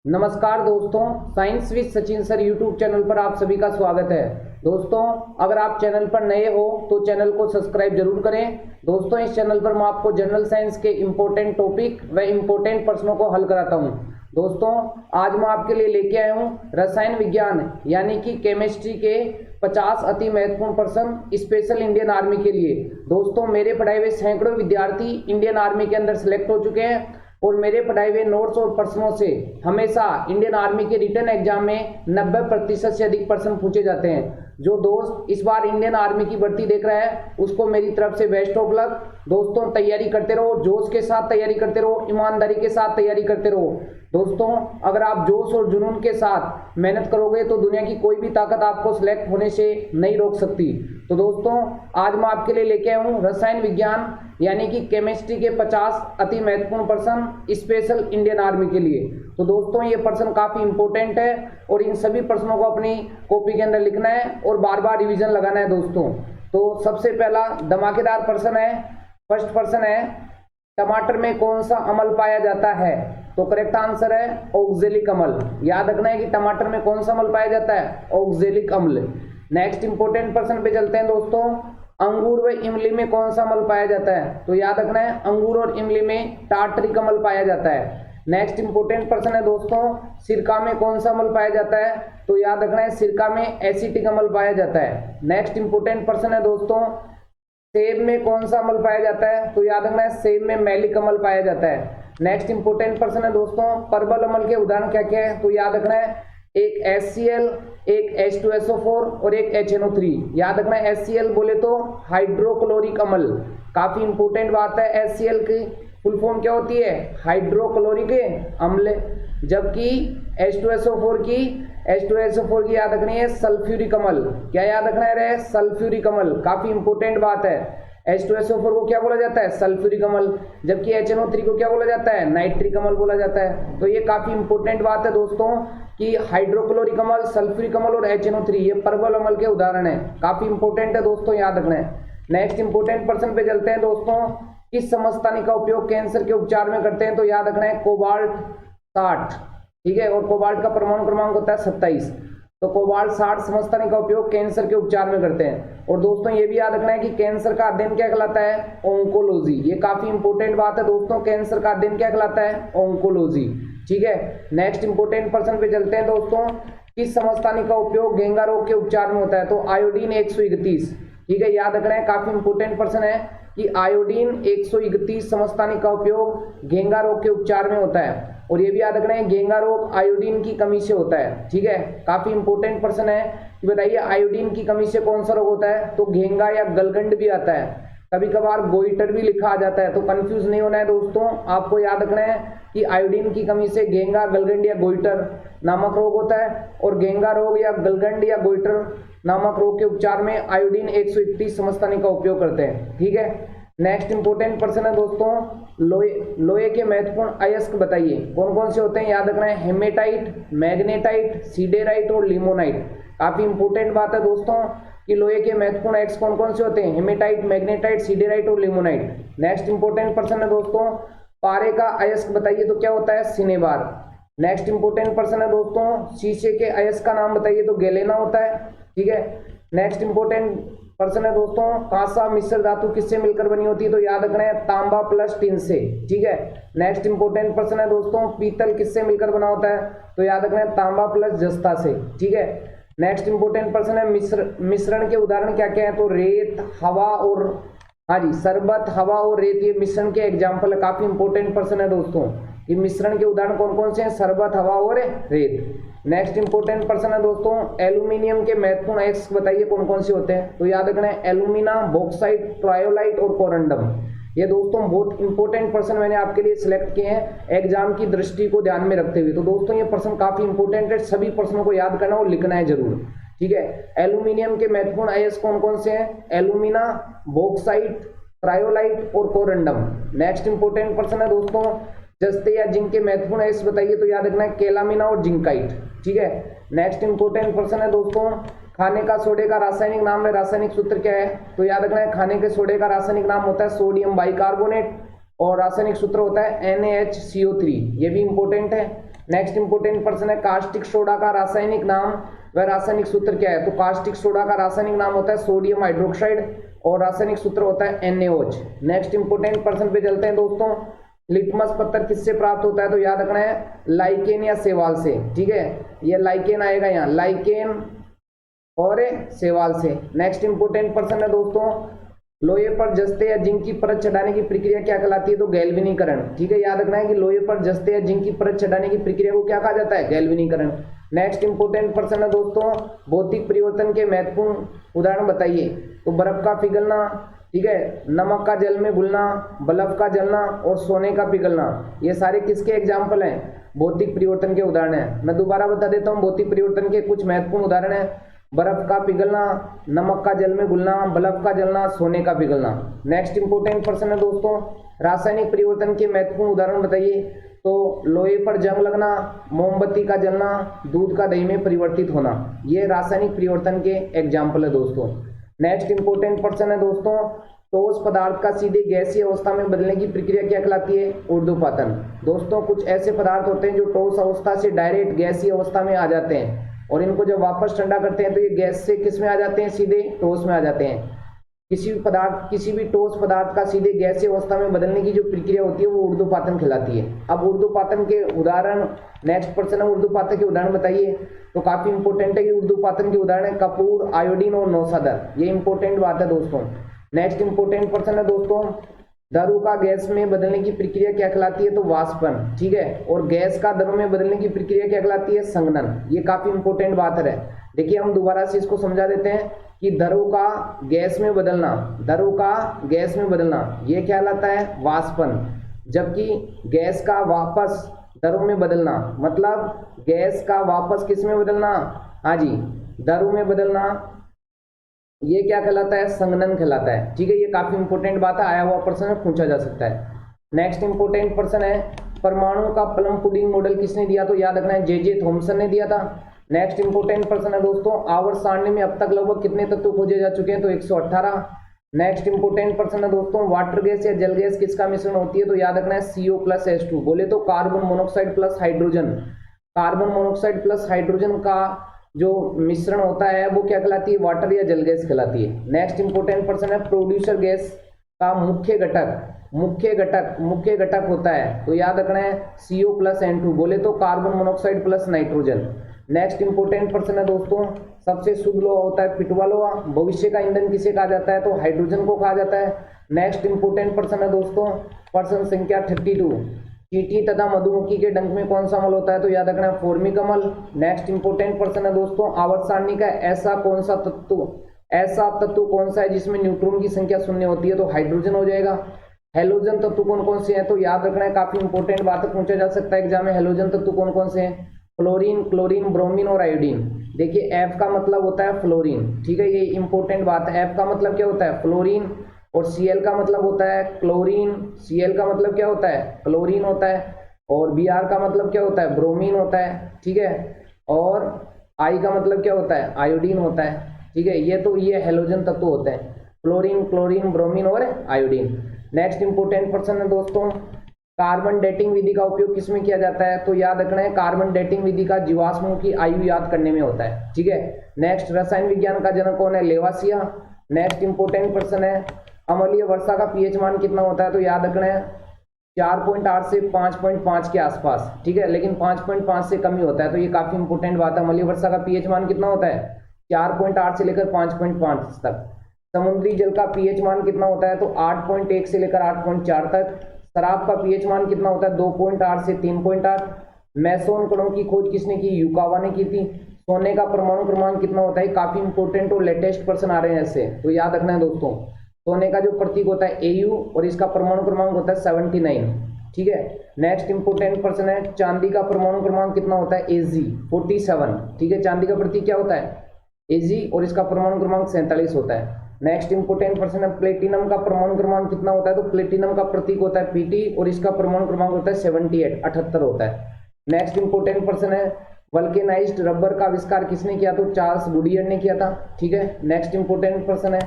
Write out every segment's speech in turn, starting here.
नमस्कार दोस्तों, science with Sachin sir YouTube channel पर आप सभी का स्वागत है। दोस्तों, अगर आप चैनल पर नए हो तो चैनल को सब्सक्राइब जरूर करें। दोस्तों, इस चैनल पर मैं आपको जनरल साइंस के इम्पोर्टेंट टॉपिक व इम्पोर्टेंट प्रश्नों को हल कराता हूं। दोस्तों, आज मैं आपके लिए लेके आया हूं रसायन विज्ञान यानी कि केमिस्ट्री के 50 अति महत्वपूर्ण प्रश्न स्पेशल इंडियन आर्मी के लिए। दोस्तों, मेरे पढ़ाए हुए सैकड़ों विद्यार्थी इंडियन आर्मी के अंदर सेलेक्ट हो चुके हैं और मेरे पढ़ाए हुए नोट्स और प्रश्नों से हमेशा इंडियन आर्मी के रिटन एग्जाम में 90% से अधिक प्रश्न पूछे जाते हैं। जो दोस्त इस बार इंडियन आर्मी की भर्ती देख रहा है उसको मेरी तरफ से बेस्ट ऑफ लक। दोस्तों, तैयारी करते रहो, जोश के साथ तैयारी करते रहो, ईमानदारी के साथ तैयारी करते रहो। दोस्तों, अगर आप जोश और जुनून के साथ मेहनत करोगे तो दुनिया की कोई भी ताकत आपको सिलेक्ट होने से नहीं रोक सकती। तो दोस्तों, आज मैं आपके लिए लेके आया हूँ रसायन विज्ञान यानी कि केमिस्ट्री के 50 अति महत्वपूर्ण प्रश्न स्पेशल इंडियन आर्मी के लिए। तो दोस्तों, ये प्रश्न काफी इंपॉर्टेंट है और इन सभी प्रश्नों को अपनी कॉपी के अंदर लिखना है और बार बार रिवीजन लगाना है। दोस्तों, तो सबसे पहला धमाकेदार प्रश्न है। फर्स्ट प्रश्न है, टमाटर में कौन सा अम्ल पाया जाता है? तो करेक्ट आंसर है ऑक्जेलिक अम्ल। याद रखना है कि टमाटर में कौन सा अम्ल पाया जाता है? ऑक्जेलिक अम्ल। नेक्स्ट इंपॉर्टेंट प्रश्न पे चलते हैं दोस्तों, अंगूर व इमली में कौन सा अम्ल पाया जाता है? तो याद रखना है अंगूर और इमली में टार्टरिक अम्ल पाया जाता है। नेक्स्ट इंपॉर्टेंट प्रश्न है दोस्तों, सिरका में कौन सा अम्ल पाया जाता है? तो याद रखना है सिरका में एसिटिक अम्ल पाया जाता है। नेक्स्ट इंपॉर्टेंट प्रश्न है दोस्तों, सेब में कौन सा अम्ल पाया जाता है? तो याद रखना है सेब में मैलिक अम्ल पाया जाता है। नेक्स्ट इंपॉर्टेंट प्रश्न है दोस्तों, परबल अम्ल के उदाहरण क्या क्या है? तो याद रखना है एक HCl, एक H2SO4 और एक HNO3। याद रखना है HCl बोले तो हाइड्रोक्लोरिक अम्ल। काफी इंपॉर्टेंट बात है, HCl की फुल फॉर्म क्या होती है? हाइड्रोक्लोरिक अम्ल। जबकि H2SO4 की याद रखनी है सल्फ्यूरिक अम्ल। क्या याद रखना है? सल्फ्यूरिक अम्ल। काफी इंपॉर्टेंट बात है। H2SO4 को क्या बोला जाता है? सल्फ्यूरिक अम्ल। जबकि HNO3 को क्या बोला जाता है? नाइट्रिक अम्ल बोला जाता है। तो ये काफी इंपॉर्टेंट बात है दोस्तों कि हाइड्रोक्लोरिक अम्ल, सल्फ्यूरिक अम्ल और HNO3 ये परबल अम्ल के उदाहरण है। काफी इंपॉर्टेंट है दोस्तों, याद रखना है। नेक्स्ट इंपॉर्टेंट प्रश्न पे चलते हैं दोस्तों, किस समस्थानिक का उपयोग कैंसर के उपचार में करते हैं? तो याद रखना है कोबाल्ट 60। ठीक है, और कोबाल्ट का परमाणु क्रमांक होता है 27। तो कोबाल्ट 60 समस्थानिक का उपयोग कैंसर के उपचार में करते हैं। और दोस्तों, ये भी याद रखना है कि कैंसर का अध्ययन क्या कहलाता है? ऑन्कोलॉजी। ये काफी इंपॉर्टेंट बात है दोस्तों, कैंसर का अध्ययन क्या कहलाता है? ऑन्कोलॉजी। ठीक है, नेक्स्ट इंपॉर्टेंट प्रश्न पे चलते हैं दोस्तों, किस समस्थानिक का उपयोग घेंगा रोग के उपचार में होता है? तो आयोडीन 131। ठीक है, याद रखना है, काफी इंपॉर्टेंट प्रश्न है कि आयोडीन 131 समस्थानिक का उपयोग घेंगा रोग के उपचार में होता है। और ये भी याद रखना है घेंगा रोग आयोडीन की कमी से होता है। ठीक है, काफी इंपॉर्टेंट प्रश्न है कि बताइए आयोडीन की कमी से कौन सा रोग होता है? तो घेंगा या गलगंड भी आता है, कभी कभार गोइटर भी लिखा आ जाता है। तो कंफ्यूज नहीं होना है दोस्तों, आपको याद रखना है कि आयोडीन की कमी से घेंगा, गलगंड या गोइटर नामक रोग होता है। और घेंगा रोग या गलगंड या गोइटर नामक रोग के उपचार में आयोडीन 131 समस्थानिक का उपयोग करते हैं। ठीक है, नेक्स्ट इंपॉर्टेंट प्रश्न है दोस्तों, लोहे के महत्वपूर्ण अयस्क बताइए, कौन कौन से होते हैं? याद रखना है हेमेटाइट, मैग्नेटाइट, सीडेराइट और लिमोनाइट। काफी इंपॉर्टेंट बात है दोस्तों कि लोहे के महत्वपूर्ण अयस्क कौन कौन से होते हैं? हेमेटाइट, मैग्नेटाइट, सीडेराइट और लिमोनाइट। नेक्स्ट इंपॉर्टेंट प्रश्न है दोस्तों, पारे का अयस्क बताइए, तो क्या होता है? सिनेबार। नेक्स्ट इंपॉर्टेंट प्रश्न है दोस्तों, शीशे के अयस्क का नाम बताइए, तो गैलेना होता है। ठीक है, नेक्स्ट इंपॉर्टेंट प्रश्न है दोस्तों, कांसा मिश्र धातु किससे मिलकर बनी होती है? तो याद रखना है तांबा प्लस टिन से। ठीक है, नेक्स्ट इंपॉर्टेंट प्रश्न है दोस्तों, पीतल किससे मिलकर बना होता है? तो याद रखना है तांबा प्लस जस्ता से। ठीक है, नेक्स्ट इंपॉर्टेंट प्रश्न है मिश्रण के उदाहरण क्या क्या है? तो रेत, हवा और हाँ जी शरबत, हवा और रेत, ये मिश्रण के एग्जाम्पल है। काफी इंपॉर्टेंट प्रश्न है दोस्तों, ये मिश्रण के उदाहरण कौन कौन से हैं? शरबत, हवा और रेत। नेक्स्ट इंपॉर्टेंट प्रश्न है दोस्तों, एल्यूमिनियम के महत्वपूर्ण अयस्क बताइए, कौन कौन से होते हैं? तो याद रखना है एल्यूमिना, बॉक्साइट, ट्रायोलाइट और कोरंडम। ये दोस्तों बहुत इंपॉर्टेंट प्रश्न मैंने आपके लिए सिलेक्ट किए हैं एग्जाम की दृष्टि को ध्यान में रखते हुए। तो दोस्तों, ये प्रश्न काफी इंपॉर्टेंट है, सभी प्रश्नों को याद करना और लिखना है जरूर। ठीक है, एल्यूमिनियम के महत्वपूर्ण अयस्क कौन कौन से हैं? एल्यूमिना, बॉक्साइट, ट्रायोलाइट और कोरंडम। नेक्स्ट इंपॉर्टेंट प्रश्न है दोस्तों, जस्ते या जिंक के महत्वपूर्ण अयस्क बताइए, तो याद रखना है कैलामिना और जिंकाइट। ठीक है, नेक्स्ट इंपॉर्टेंट प्रश्न है दोस्तों, खाने का सोडे का रासायनिक नाम है, रासायनिक सूत्र क्या है? तो याद रखना है खाने के सोडे का रासायनिक नाम होता है सोडियम बाइकार्बोनेट और रासायनिक सूत्र होता है NaHCO3। ये भी इंपॉर्टेंट है। नेक्स्ट इंपोर्टेंट पर्सन है कास्टिक सोडा का रासायनिक नाम व रासायनिक सूत्र क्या है? तो कास्टिक सोडा का रासायनिक नाम होता है सोडियम हाइड्रोक्साइड और रासायनिक सूत्र होता है NaOH। नेक्स्ट इंपोर्टेंट पर्सन पे चलते हैं दोस्तों। लिटमस पत्थर किससे प्राप्त होता है? तो याद रखना है लाइकेन या सेवाल से, ठीक है, ये लाइकेन आएगा यहाँ, लाइकेन और सेवाल से। नेक्स्ट इंपोर्टेंट पर्सन है दोस्तों, लोहे पर जस्ते या जिंक की परत चढ़ाने की प्रक्रिया क्या कहलाती है? तो गैल्वेनीकरण, ठीक है, याद रखना है कि लोहे पर जस्ते या जिंक की परत चढ़ाने की प्रक्रिया को क्या कहा जाता है? गैल्वेनीकरण। नेक्स्ट इंपोर्टेंट पर्सन है दोस्तों, भौतिक परिवर्तन के महत्वपूर्ण उदाहरण बताइए। तो बर्फ का पिघलना, ठीक है, नमक का जल में घुलना, बल्ब का जलना और सोने का पिघलना, ये सारे किसके एग्जाम्पल हैं? भौतिक परिवर्तन के उदाहरण हैं। मैं दोबारा बता देता हूँ, भौतिक परिवर्तन के कुछ महत्वपूर्ण उदाहरण हैं, बर्फ का पिघलना, नमक का जल में घुलना, बल्ब का जलना, सोने का पिघलना। नेक्स्ट इंपोर्टेंट पर्सन है दोस्तों, रासायनिक परिवर्तन के महत्वपूर्ण उदाहरण बताइए। तो लोहे पर जंग लगना, मोमबत्ती का जलना, दूध का दही में परिवर्तित होना, ये रासायनिक परिवर्तन के एग्जाम्पल है दोस्तों। नेक्स्ट इंपोर्टेंट पर्सन है दोस्तों, ठोस पदार्थ का सीधे गैसीय अवस्था में बदलने की प्रक्रिया क्या कहलाती है? ऊर्ध्वपातन। दोस्तों कुछ ऐसे पदार्थ होते हैं जो ठोस अवस्था से डायरेक्ट गैसीय अवस्था में आ जाते हैं और इनको जब वापस ठंडा करते हैं तो ये गैस से किस में आ जाते हैं? सीधे ठोस में आ जाते हैं। किसी भी ठोस पदार्थ का सीधे गैसीय अवस्था में बदलने की जो प्रक्रिया होती है वो ऊर्ध्वपातन कहलाती है। अब ऊर्ध्वपातन के उदाहरण, नेक्स्ट पर्सन है ऊर्ध्वपातन के उदाहरण बताइए। तो काफी इंपोर्टेंट है कि ऊर्ध्वपातन के उदाहरण है कपूर, आयोडीन और नौसादर, ये इंपोर्टेंट बात है दोस्तों। नेक्स्ट इंपोर्टेंट पर्सन है दोस्तों, दारू का गैस में बदलने की प्रक्रिया क्या कहलाती है? तो वाष्पन, ठीक है, और गैस का द्रव में बदलने की प्रक्रिया क्या कहलाती है? संघनन। ये काफी इंपोर्टेंट बात है। देखिए हम दोबारा से इसको समझा देते हैं कि द्रव का गैस में बदलना, द्रव का गैस में बदलना ये क्या कहलाता है? वाष्पन। जबकि गैस का वापस द्रव में बदलना, मतलब गैस का वापस किस में बदलना? हाँ जी, द्रव में बदलना, ये क्या कहलाता है? संघनन कहलाता है, ठीक है। ये काफी इंपोर्टेंट बात है, आया हुआ प्रश्न पूछा जा सकता है। नेक्स्ट इंपोर्टेंट पर्सन है परमाणु का प्लम पुडिंग मॉडल किसने दिया? तो याद रखना है जे थॉमसन ने दिया था। नेक्स्ट इंपोर्टेंट पर्सन है दोस्तों, आवर्त सारणी में अब तक लगभग कितने तत्व खोजे जा चुके हैं? तो 118। नेक्स्ट इंपोर्टेंट पर्सन है दोस्तों, वाटर गैस या जल गैस किसका मिश्रण होती है? तो याद रखना है CO प्लस H2, बोले तो carbon monoxide plus hydrogen. Carbon monoxide plus hydrogen का जो मिश्रण होता है वो क्या कहलाती है? वाटर या जल गैस कहलाती है। नेक्स्ट इंपोर्टेंट पर्सन है प्रोड्यूसर गैस का मुख्य घटक होता है। तो याद रखना है CO प्लस N2, बोले तो carbon monoxide plus nitrogen. Next important person है दोस्तों, सबसे शुद्ध लोहा होता है पिटवा लोहा। भविष्य का ईंधन किसे कहा जाता है? तो हाइड्रोजन को कहा जाता है। नेक्स्ट इंपोर्टेंट पर्सन है दोस्तों, प्रश्न संख्या 32, चींटी तथा मधुमक्खी के डंक में कौन सा अम्ल होता है? तो याद रखना है फॉर्मिक अम्ल। नेक्स्ट इंपोर्टेंट पर्सन है दोस्तों, आवर्त सारणी का ऐसा तत्व कौन सा है जिसमें न्यूट्रॉन की संख्या शून्य होती है? तो हाइड्रोजन हो जाएगा। हेलोजन तत्व कौन कौन से हैं? तो याद रखना है, काफी इंपोर्टेंट बात पूछा जा सकता है एग्जाम में, हेलोजन तत्व कौन कौन से हैं? फ्लोरीन, क्लोरीन, ब्रोमीन और आयोडीन। देखिए F का मतलब होता है फ्लोरीन, ठीक है, ये इंपोर्टेंट बात है। F का मतलब क्या होता है? फ्लोरीन, और Cl का मतलब होता है क्लोरीन। Cl का मतलब क्या होता है? क्लोरीन होता है। और Br का मतलब क्या होता है? ब्रोमीन होता है, ठीक है। और I का मतलब क्या होता है? आयोडीन होता है, ठीक है। ये हेलोजन तत्व होते हैं, फ्लोरीन, क्लोरीन, ब्रोमीन और आयोडीन। नेक्स्ट इंपोर्टेंट पर्सन है दोस्तों, कार्बन डेटिंग विधि का उपयोग किसमें किया जाता है? तो याद रखना है कार्बन डेटिंग विधि का जीवाश्मों की आयु याद करने में होता है, ठीक है। नेक्स्ट रसायन विज्ञान का जनक कौन है? लेवासिया। नेक्स्ट इंपोर्टेंट पर्सन है, अम्लीय वर्षा का पीएच मान कितना होता है? तो याद रखना है 4.8 से 5.5 के आसपास, ठीक है, लेकिन 5.5 से कम ही होता है। तो ये काफी इंपोर्टेंट बात है। अम्लीय वर्षा का पीएच मान कितना होता है? 4.8 से लेकर 5.5 तक। समुद्री जल का पीएच मान कितना होता है? तो 8.1 से लेकर 8.4 तक। शराब का पीएच मान कितना होता है? 2.8 से 3.8। मैसोन कणों की खोज किसने की? युकावा ने की थी। सोने का परमाणु क्रमांक कितना होता है? काफी इंपोर्टेंट और लेटेस्ट पर्सन आ रहे हैं ऐसे, तो याद रखना है दोस्तों। सोने का जो प्रतीक होता है AU और इसका परमाणु क्रमांक होता है 79, ठीक है। नेक्स्ट इंपोर्टेंट पर्सन है, चांदी का परमाणु क्रमांक कितना होता है? Ag 47, ठीक है। चांदी का प्रतीक क्या होता है? Ag और इसका परमाणु क्रमांक 47 होता है। नेक्स्ट इंपोर्टेंट पर्सन है, प्लेटिनम का परमाणु क्रमांक कितना होता है? तो प्लेटिनम का प्रतीक होता है Pt और इसका परमाणु क्रमांक होता है 78 होता है। नेक्स्ट इंपोर्टेंट पर्सन है, वल्केनाइज्ड रबर का आविष्कार किसने किया? तो चार्ल्स गुडियर ने किया था, ठीक है। नेक्स्ट इंपोर्टेंट पर्सन है,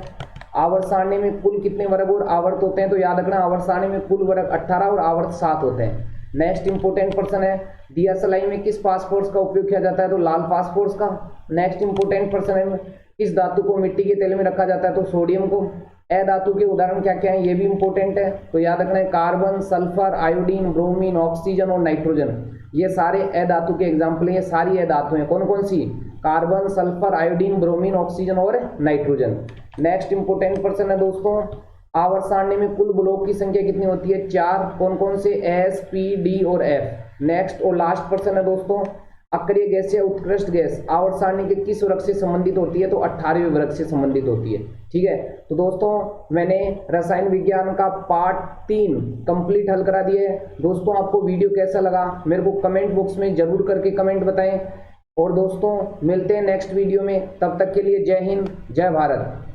आवर्त सारणी में कुल कितने वर्ग और आवर्त होते हैं? तो याद रखना आवर्त सारणी में कुल वर्ग 18 और आवर्त 7 होते हैं। नेक्स्ट इंपोर्टेंट पर्सन है, दियासलाई में किस फास्फोरस का उपयोग किया जाता है? तो लाल फास्फोरस का। नेक्स्ट इंपोर्टेंट पर्सन है, किस धातु को मिट्टी के तेल में रखा जाता है? तो सोडियम को। अधातु के उदाहरण क्या क्या है? ये भी इंपॉर्टेंट है, तो याद रखना है carbon, sulphur, iodine, bromine, oxygen और नाइट्रोजन। ये सारे अधातु के एग्जाम्पल हैं, ये सारी अधातु हैं। कौन कौन सी? Carbon, sulphur, iodine, bromine, oxygen और नाइट्रोजन। नेक्स्ट इंपोर्टेंट पर्सन है दोस्तों, आवर्त सारणी में कुल ब्लॉक की संख्या कितनी होती है? 4। कौन कौन से? एस, पी, डी और एफ। नेक्स्ट और लास्ट पर्सन है दोस्तों, अक्रिय गैस या उत्कृष्ट गैस आवर्त सारणी के किस वर्ग से संबंधित होती है? तो 18वें वर्ग से संबंधित होती है। ठीक है, तो दोस्तों मैंने रसायन विज्ञान का पार्ट 3 कंप्लीट हल करा दिया है। दोस्तों आपको वीडियो कैसा लगा मेरे को कमेंट बॉक्स में जरूर करके कमेंट बताएं। और दोस्तों मिलते हैं नेक्स्ट वीडियो में, तब तक के लिए जय हिंद, जय भारत।